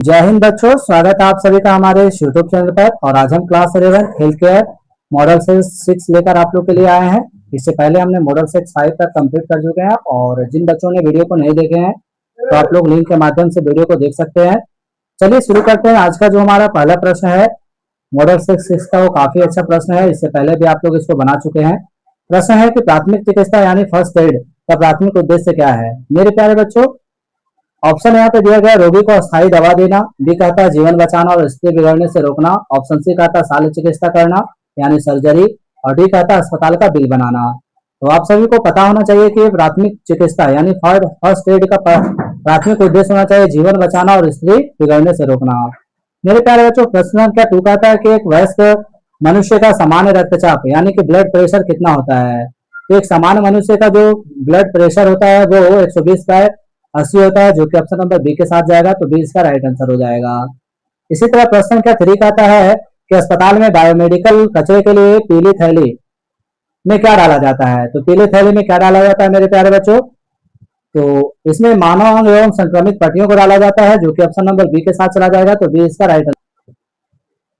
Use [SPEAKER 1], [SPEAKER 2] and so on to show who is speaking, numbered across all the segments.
[SPEAKER 1] जय हिंद बच्चों, स्वागत है आप सभी का हमारे यूट्यूब चैनल पर। और आज हम क्लास 11 हेल्थ केयर मॉडल से 6 लेकर आप लोग के लिए आए हैं। इससे पहले हमने मॉडल से 5 तक कंप्लीट कर चुके हैं और जिन बच्चों ने वीडियो को नहीं देखे हैं तो आप लोग लिंक के माध्यम से वीडियो को देख सकते हैं। चलिए शुरू करते हैं। आज का जो हमारा पहला प्रश्न है मॉडल से 6 का, वो काफी अच्छा प्रश्न है। इससे पहले भी आप लोग इसको बना चुके हैं। प्रश्न है कि प्राथमिक चिकित्सा यानी फर्स्ट एड का प्राथमिक उद्देश्य क्या है। मेरे प्यारे बच्चों, ऑप्शन यहाँ पे दिया गया रोगी को अस्थायी दवा देना, बी कहता है जीवन बचाना और स्थिति बिगड़ने से रोकना, ऑप्शन सी कहता है शल्य चिकित्सा करना यानी सर्जरी, और डी कहता है अस्पताल का बिल बनाना। तो आप सभी को पता होना चाहिए कि प्राथमिक चिकित्सा यानी फर्स्ट एड का प्राथमिक उद्देश्य होना चाहिए जीवन बचाना और स्थिति बिगड़ने से रोकना। मेरे प्यारे बच्चों, प्रश्न क्या टू कहता है कि एक वयस्क मनुष्य का सामान्य रक्तचाप यानी कि ब्लड प्रेशर कितना होता है। तो एक सामान्य मनुष्य का जो ब्लड प्रेशर होता है वो 120/80 होता है, जो कि ऑप्शन नंबर बी के साथ जाएगा। तो बी इसका राइट आंसर हो जाएगा। इसी तरह प्रश्न क्या थ्री कहता है कि अस्पताल में बायोमेडिकल कचरे के लिए पीली थैली में क्या डाला जाता है। तो पीली थैली में क्या डाला जाता है मेरे प्यारे बच्चों, तो इसमें मानव अंग एवं संक्रमित पट्टियों को डाला जाता है, जो कि ऑप्शन नंबर बी के साथ चला जाएगा। तो बी इसका राइट आंसर।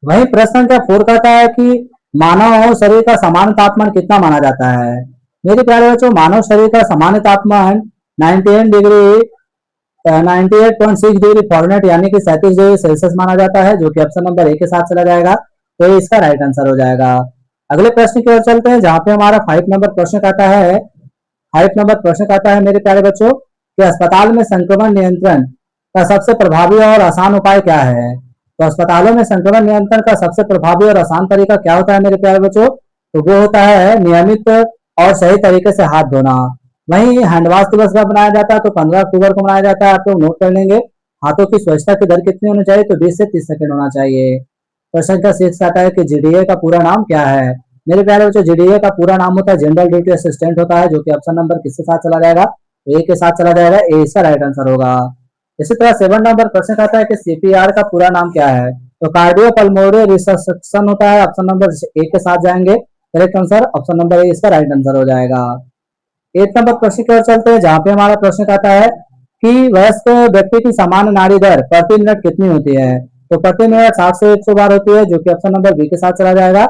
[SPEAKER 1] वही प्रश्न क्या फोर कहता है कि मानव शरीर का सामान्य तापमान कितना माना जाता है। मेरे प्यारे बच्चों, मानव शरीर का सामान्य तापमान 98.6 डिग्री फॉरेनहाइट यानी कि 37 डिग्री सेल्सियस माना जाता है, जो कि ऑप्शन नंबर ए के साथ चला जाएगा। तो ये इसका राइट आंसर हो जाएगा। अगले प्रश्न की ओर चलते हैं, जहां पे हमारा 5 नंबर प्रश्न कहता है 5 नंबर प्रश्न कहता है मेरे प्यारे बच्चों कि अस्पताल में संक्रमण नियंत्रण का सबसे प्रभावी और आसान उपाय क्या है। तो अस्पतालों में संक्रमण नियंत्रण का सबसे प्रभावी और आसान तरीका क्या होता है मेरे प्यारे बच्चों, तो वो होता है नियमित और सही तरीके से हाथ धोना। वहीं हैंडवाश दिवस कब मनाया जाता है, तो 15 अक्टूबर को मनाया जाता है। आप लोग नोट कर लेंगे। हाथों की स्वच्छता की दर कितनी होनी चाहिए, तो 20 से 30 सेकंड होना चाहिए। प्रश्न का शीर्ष आता है कि जीडीए का पूरा नाम क्या है। मेरे प्यारे बच्चों, जीडीए का पूरा नाम होता है जनरल ड्यूटी असिस्टेंट होता है, जो कि ऑप्शन नंबर किसके साथ चला जाएगा, तो ए के साथ चला जाएगा। ए इसका राइट आंसर होगा। इसी तरह 7 नंबर प्रश्न कहता है कि सीपीआर का पूरा नाम क्या है। तो कार्डियो पल्मोनरी रिससेक्शन होता है, ऑप्शन नंबर ए के साथ जाएंगे। Correct answer option number A इसका राइट आंसर हो जाएगा। 8 नंबर प्रश्न की ओर चलते हैं, जहां पे हमारा प्रश्न कहता है कि वयस्क व्यक्ति की सामान्य नाड़ी दर प्रति मिनट कितनी होती है। तो प्रति मिनट 60 से 100 बार होती है, जो कि ऑप्शन नंबर बी के साथ चला जाएगा।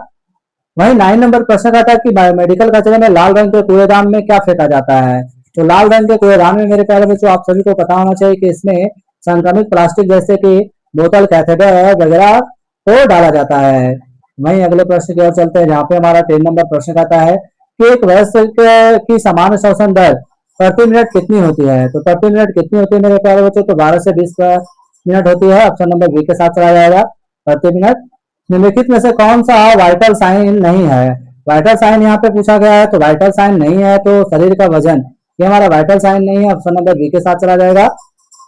[SPEAKER 1] वहीं 9 नंबर प्रश्न कहता है कि बायोमेडिकल कचरे में लाल रंग के कूड़ेदान में क्या फेंका जाता है। तो लाल रंग के कूड़ेदान में मेरे प्यारे बच्चों आप सभी को पता होना चाहिए कि इसमें संक्रमित प्लास्टिक जैसे कि बोतल, कैथेटर वगैरह को डाला जाता है। वहीं अगले प्रश्न की ओर चलते हैं, जहां पे हमारा 10 नंबर प्रश्न कहता है कि एक वयस्क की सामान्य श्वसन दर प्रति मिनट कितनी होती है। तो प्रति मिनट कितनी होती है मेरे प्यारे बच्चों, तो 12 से 20 मिनट होती है। ऑप्शन नंबर बी के साथ चला जाएगा। प्रति मिनट निम्नलिखित में से कौन सा वाइटल साइन नहीं है। वाइटल साइन यहाँ पे पूछा गया है, तो वाइटल साइन नहीं है तो शरीर का वजन, ये हमारा वाइटल साइन नहीं है। ऑप्शन नंबर बी के साथ चला जाएगा।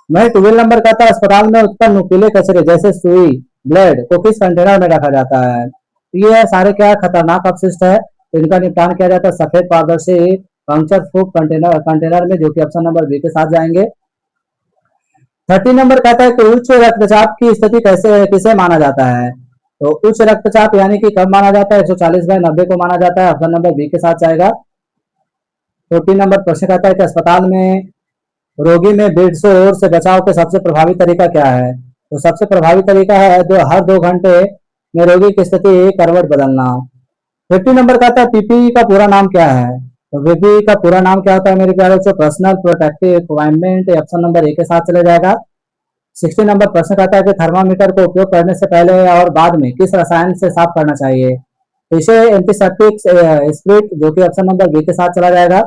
[SPEAKER 1] वही 12 नंबर कहता है अस्पताल में उत्पन्न नुकीले कचरे जैसे सुई, ब्लड को किस कंटेनर में रखा जाता है। ये सारे क्या खतरनाक अपशिष्ट है, तो इनका निपटान किया जाता है सफेद पारदर्शी पंक्चर प्रूफ कंटेनर में, जो कि ऑप्शन नंबर बी के साथ जाएंगे। 30 नंबर कहता है कि उच्च रक्तचाप की स्थिति किसे माना जाता है। तो उच्च रक्तचाप यानी कि कब माना जाता है, 140/90 को माना जाता है। ऑप्शन नंबर बी के साथ जाएगा। 14 नंबर प्रश्न कहता है कि अस्पताल में रोगी में बेड सोर से बचाव के सबसे प्रभावी तरीका क्या है। तो सबसे प्रभावी तरीका है हर 2 घंटे में रोगी की स्थिति करवट बदलना। 50 नंबर कहता है पीपीई का पूरा नाम क्या है। तो पीपीई का पूरा नाम क्या होता है मेरे प्यारे बच्चों, personal protective equipment. Option number A के साथ चले जाएगा। 60 नंबर प्रश्न कहता है कि थर्मामीटर को उपयोग करने से पहले और बाद में किस रसायन से साफ करना चाहिए। तो इसे एंटीसेप्टिक स्प्रिट, जो कि ऑप्शन नंबर बी के साथ चला जाएगा।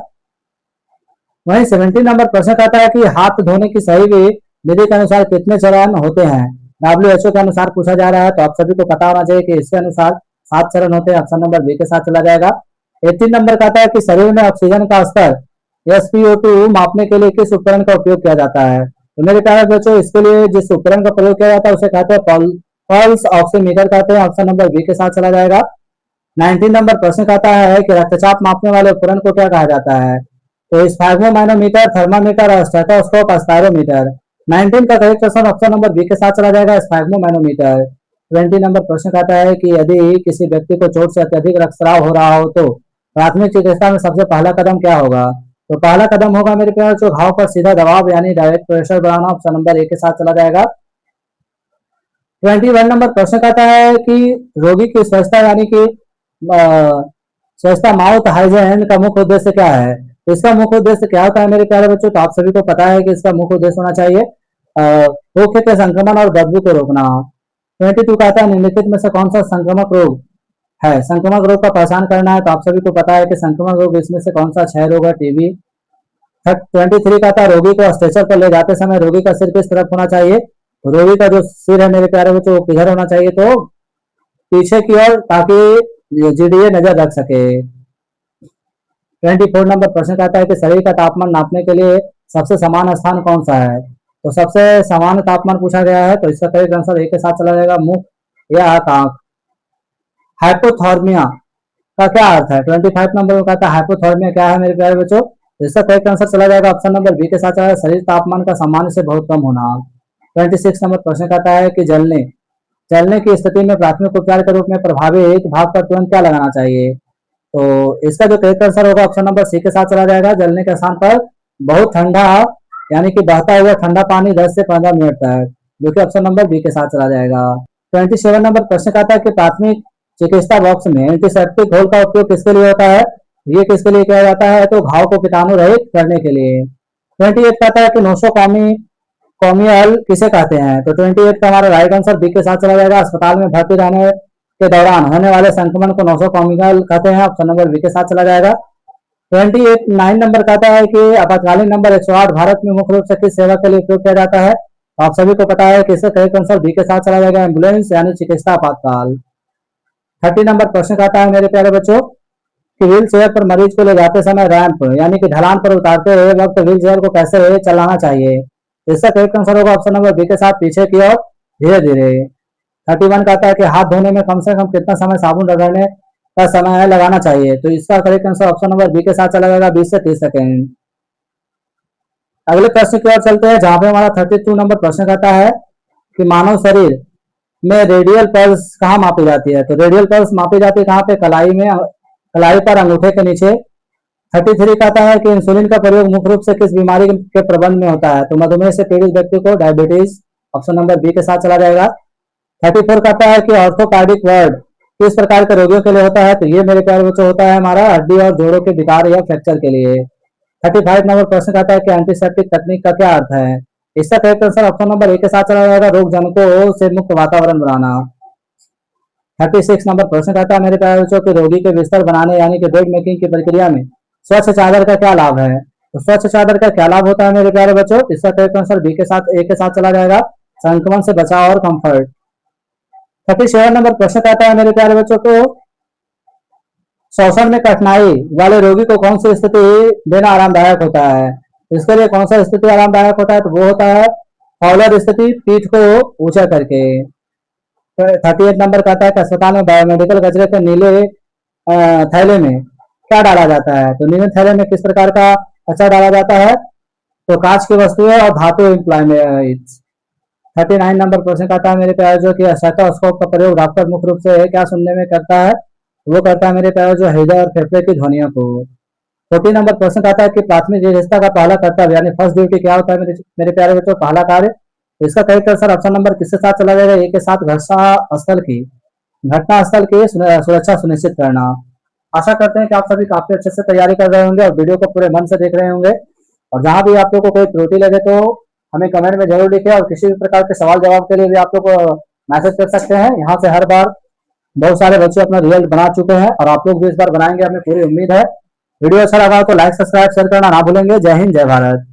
[SPEAKER 1] वहीं 70 नंबर प्रश्न कहता है कि हाथ धोने की सही विधि के अनुसार कितने चरण होते हैं। WHO के अनुसार पूछा जा रहा है, तो आप सभी को पता होना चाहिए कि इसके अनुसार 7 चरण होते हैं। ऑप्शन नंबर बी के साथ चला जाएगा। 18 नंबर कहता है कि शरीर में ऑक्सीजन का स्तर SpO2 मापने के लिए किस उपकरण का उपयोग किया जाता है। तो मेरे प्यारे बच्चों, इसके लिए जिस उपकरण का प्रयोग किया जाता है उसे कहते हैं पल्स ऑक्सीमीटर कहते हैं। ऑप्शन नंबर बी के साथ चला जाएगा। 19 नंबर प्रश्न कहता है कि रक्तचाप मापने वाले उपकरण को क्या कहा जाता है। तो स्फैग्मोमैनोमीटर, थर्मामीटर, स्टेथोस्कोप, स्पायरोमीटर। 19 का correct answer option number B के साथ चला जाएगा, स्फैग्मोमैनोमीटर। 20 नंबर प्रश्न कहता है कि यदि किसी व्यक्ति को चोट से अत्यधिक रक्तस्राव हो रहा हो तो प्राथमिक चिकित्सा में सबसे पहला कदम क्या होगा। तो पहला कदम होगा मेरे प्यारे बच्चों घाव पर सीधा दबाव यानी डायरेक्ट प्रेशर बढ़ाना। ऑप्शन नंबर ए के साथ चला जाएगा। 21 नंबर प्रश्न कहता है कि रोगी की स्वच्छता यानी कि स्वच्छता माउथ हाइजीन का मुख्य उद्देश्य क्या है। तो इसका मुख्य उद्देश्य क्या होता है मेरे प्यारे बच्चों, तो आप सभी को पता है कि इसका मुख्य उद्देश्य होना चाहिए मुख्य के संक्रमण और बदबू को रोकना। 22 कहता है निम्नलिखित में से कौन सा संक्रमक रोग है। संक्रमक रोग का पहचान करना है, तो आप सभी को पता है कि संक्रमक रोग इसमें से कौन सा क्षय रोग है, टीबी। 23 कहता है रोगी को स्ट्रेचर पर ले जाते समय रोगी का सिर किस तरफ होना चाहिए। तो रोगी का जो सिर है मेरे प्यारे बच्चों वो किधर होना चाहिए, तो पीछे की ओर, ताकि जीडीए नजर रख सके। 24 नंबर प्रश्न कहता है कि शरीर का तापमान नापने के लिए सबसे समान स्थान कौन सा है। तो सबसे समान तापमान पूछा गया है, तो इसका करेक्ट आंसर एक के साथ चला जाएगा, मुख या आंख। हाइपोथर्मिया का क्या अर्थ है। 25 नंबर में कहता है हाइपोथर्मिया क्या है मेरे प्यारे बच्चों, तो इसका करेक्ट आंसर चला जाएगा ऑप्शन नंबर बी के साथ चला जाएगा, शरीर तापमान का सामान्य से बहुत कम होना। 26 नंबर प्रश्न कहता है कि जलने की स्थिति में प्राथमिक उपचार के रूप में प्रभावित भाग पर तुरंत क्या लगाना चाहिए। तो इसका जो करेक्ट आंसर होगा ऑप्शन नंबर सी के साथ चला जाएगा, जलने के स्थान पर बहुत ठंडा यानी कि बहता हुआ ठंडा पानी 10 से 15 मिनट तक, जो कि ऑप्शन नंबर बी के साथ चला जाएगा। 27 नंबर प्रश्न कहता है कि प्राथमिक चिकित्सा बॉक्स में एंटीसेप्टिक घोल का उपयोग किसके लिए होता है। ये किसके लिए किया जाता है, तो घाव को कीटाणु रहित करने के लिए। 28 कहता है कि नोसोकॉमियल किसे कहते हैं। तो 28 का हमारा राइट आंसर बी के साथ चला जाएगा, अस्पताल में भर्ती रहने के दौरान होने वाले संक्रमण को नोसोकॉमियल कहते हैं, ऑप्शन नंबर बी के साथ चला जाएगा। 9 नंबर कहता है कि आपातकालीन नंबर 108 भारत में मुख्य रूप से किस सेवा के लिए उपयोग किया जाता है। आप सभी को पता है कि इसका करेक्ट आंसर बी के साथ चला जाएगा, एम्बुलेंस यानी चिकित्सा आपातकाल। 30 नंबर प्रश्न कहता है मेरे प्यारे बच्चों कि व्हील चेयर पर मरीज को ले जाते समय रैंप यानी कि ढलान पर उतारते हुए वक्त व्हील चेयर को कैसे चलाना चाहिए। इसका करेक्ट आंसर होगा ऑप्शन नंबर बी के साथ, पीछे की ओर धीरे धीरे। 31 कहता है कि हाथ धोने में कम से कम कितना समय साबुन रगड़ने का समय लगाना चाहिए। तो इसका correct answer option number B के साथ चला जाएगा, 20 से 30 सेकेंड। अगले प्रश्न की ओर चलते हैं, जहां पे हमारा 32 नंबर प्रश्न कहता है कि मानव शरीर में रेडियल पल्स कहाँ मापी जाती है। तो रेडियल पल्स मापी जाती है कहाँ पे, कलाई में, कलाई पर अंगूठे के नीचे। 33 कहता है कि इंसुलिन का प्रयोग मुख्य रूप से किस बीमारी के प्रबंध में होता है। तो मधुमेह से पीड़ित व्यक्ति को डायबिटीज, ऑप्शन नंबर बी के साथ चला जाएगा। 34 कहता है कि ऑर्थोपेडिक वर्ड किस प्रकार के रोगियों के लिए होता है। तो ये मेरे प्यारे बच्चों होता है हमारा हड्डी और जोड़ों के विकार या फ्रैक्चर के लिए। 35 नंबर प्रश्न कहता है कि एंटीसेप्टिक तकनीक का क्या अर्थ है। इसका correct answer option number A के साथ चला जाएगा, रोग जनकों से मुक्त वातावरण बनाना। 36 नंबर प्रश्न कहता है मेरे प्यारे बच्चों कि रोगी के बिस्तर बनाने यानी कि बेड मेकिंग की प्रक्रिया में स्वच्छ चादर का क्या लाभ है। तो स्वच्छ चादर का क्या लाभ होता है मेरे प्यारे बच्चों, इसका करेक्ट आंसर बी के साथ, ए के साथ चला जाएगा, संक्रमण से बचाव और कंफर्ट। 37 नंबर प्रश्न कहता है मेरे प्यारे बच्चों को श्वसन में कठिनाई वाले रोगी को कौन सी स्थिति देना आरामदायक होता है। इसके लिए कौन सा स्थिति आरामदायक होता है, तो वो होता है फॉलर स्थिति, पीठ को ऊंचा करके। 38 नंबर कहता है कि अस्पताल में बायोमेडिकल कचरे के नीले थैले में क्या डाला जाता है। तो नीले थैले में किस प्रकार का कचरा डाला जाता है, तो कांच की वस्तुएं और धातु इम्प्लाइमेंट्स। 39 नंबर प्रश्न कहता है मेरे प्यारे जो कि स्टेथोस्कोप का प्रयोग डॉक्टर मुख्य रूप से क्या सुनने में करता है। वो करता है मेरे प्यारे जो हृदय और फेफड़े की ध्वनियों को। 40 नंबर प्रश्न कहता है कि प्राथमिक चिकित्सा का पहला कर्तव्य यानी फर्स्ट ड्यूटी क्या होता है मेरे प्यारे बच्चों, पहला कार्य। इसका करेक्ट आंसर ऑप्शन नंबर किसके साथ चला जाएगा, ए के साथ, घटना स्थल की सुरक्षा सुनिश्चित करना। आशा करते हैं कि आप सभी काफी अच्छे से तैयारी कर रहे होंगे और वीडियो को पूरे मन से देख रहे होंगे। और जहां भी आप लोग को कोई त्रुटि लगे तो हमें कमेंट में जरूर लिखें, और किसी भी प्रकार के सवाल जवाब के लिए भी आप लोग मैसेज कर सकते हैं। यहाँ से हर बार बहुत सारे बच्चे अपना रिजल्ट बना चुके हैं और आप लोग भी इस बार बनाएंगे, हमें पूरी उम्मीद है। वीडियो अच्छा लगा तो लाइक सब्सक्राइब शेयर करना ना भूलेंगे। जय हिंद, जय भारत।